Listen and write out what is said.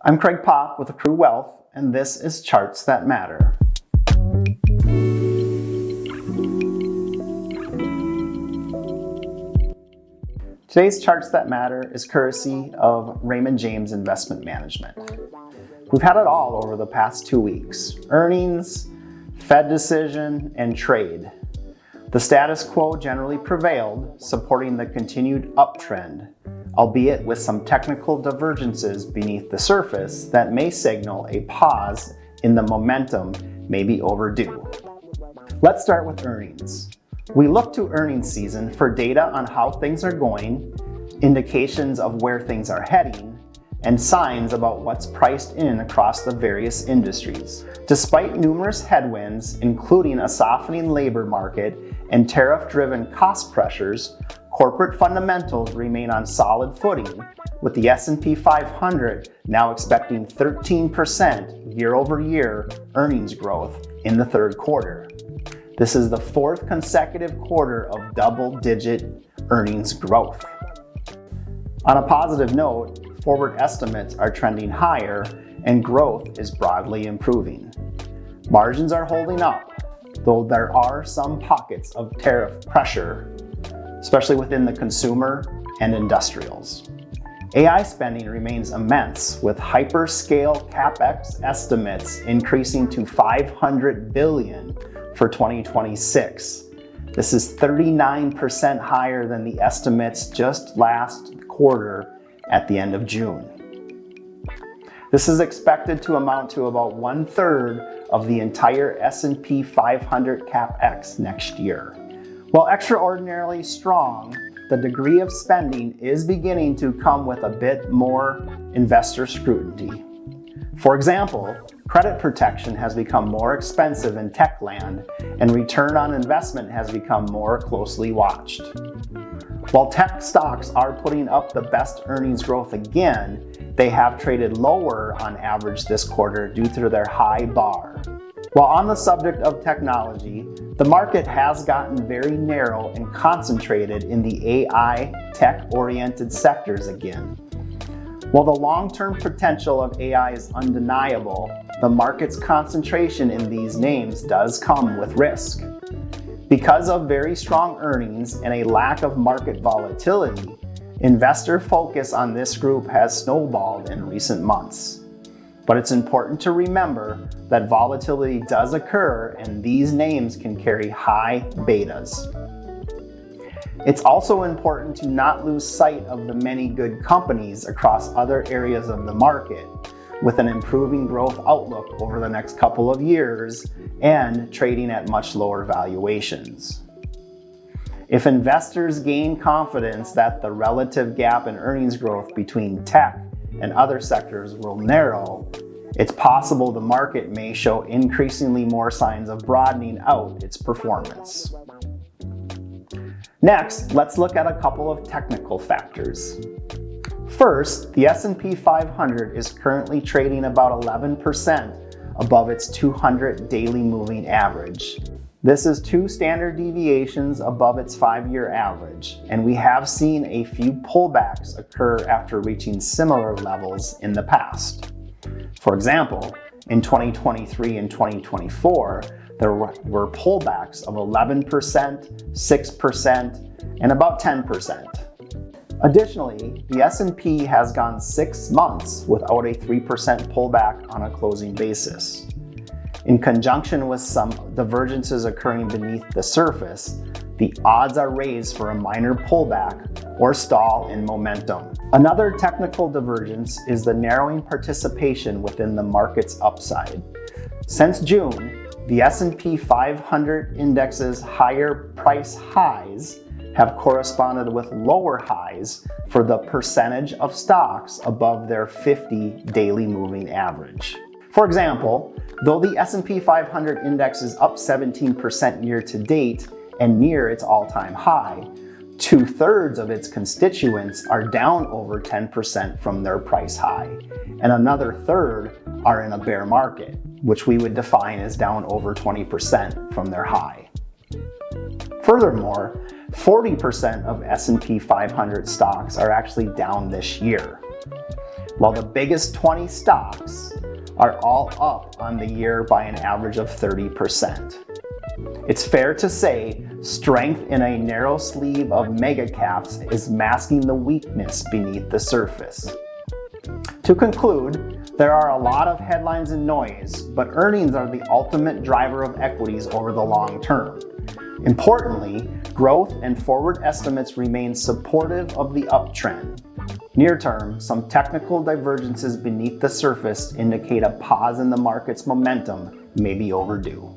I'm Craig Popp with Accrue Wealth, and this is Charts That Matter. Today's Charts That Matter is courtesy of Raymond James Investment Management. We've had it all over the past 2 weeks: earnings, Fed decision, and trade. The status quo generally prevailed, supporting the continued uptrend, albeit with some technical divergences beneath the surface that may signal a pause in the momentum may be overdue. Let's start with earnings. We look to earnings season for data on how things are going, indications of where things are heading, and signs about what's priced in across the various industries. Despite numerous headwinds, including a softening labor market and tariff-driven cost pressures, corporate fundamentals remain on solid footing, with the S&P 500 now expecting 13% year-over-year earnings growth in the third quarter. This is the fourth consecutive quarter of double-digit earnings growth. On a positive note, forward estimates are trending higher and growth is broadly improving. Margins are holding up, though there are some pockets of tariff pressure, especially within the consumer and industrials. AI spending remains immense, with hyperscale CapEx estimates increasing to $500 billion for 2026. This is 39% higher than the estimates just last quarter at the end of June. This is expected to amount to about 1/3 of the entire S&P 500 CapEx next year. While extraordinarily strong, the degree of spending is beginning to come with a bit more investor scrutiny. For example, credit protection has become more expensive in tech land, and return on investment has become more closely watched. While tech stocks are putting up the best earnings growth again, they have traded lower on average this quarter due to their high bar. While on the subject of technology, the market has gotten very narrow and concentrated in the AI tech-oriented sectors again. While the long-term potential of AI is undeniable, the market's concentration in these names does come with risk. Because of very strong earnings and a lack of market volatility, investor focus on this group has snowballed in recent months. But it's important to remember that volatility does occur and these names can carry high betas. It's also important to not lose sight of the many good companies across other areas of the market, with an improving growth outlook over the next couple of years and trading at much lower valuations. If investors gain confidence that the relative gap in earnings growth between tech and other sectors will narrow, it's possible the market may show increasingly more signs of broadening out its performance. Next, let's look at a couple of technical factors. First, the S&P 500 is currently trading about 11% above its 200 daily moving average. This is 2 standard deviations above its 5-year average, and we have seen a few pullbacks occur after reaching similar levels in the past. For example, in 2023 and 2024, there were pullbacks of 11%, 6%, and about 10%. Additionally, the S&P has gone 6 months without a 3% pullback on a closing basis. In conjunction with some divergences occurring beneath the surface, the odds are raised for a minor pullback or stall in momentum. Another technical divergence is the narrowing participation within the market's upside. Since June, the S&P 500 index's higher price highs have corresponded with lower highs for the percentage of stocks above their 50 daily moving average. For example, though the S&P 500 index is up 17% year to date and near its all-time high, 2/3 of its constituents are down over 10% from their price high, and another third are in a bear market, which we would define as down over 20% from their high. Furthermore, 40% of S&P 500 stocks are actually down this year. while the biggest 20 stocks are all up on the year by an average of 30%. It's fair to say strength in a narrow sleeve of mega caps is masking the weakness beneath the surface. To conclude, there are a lot of headlines and noise, but earnings are the ultimate driver of equities over the long term. Importantly, growth and forward estimates remain supportive of the uptrend. Near term, some technical divergences beneath the surface indicate a pause in the market's momentum may be overdue.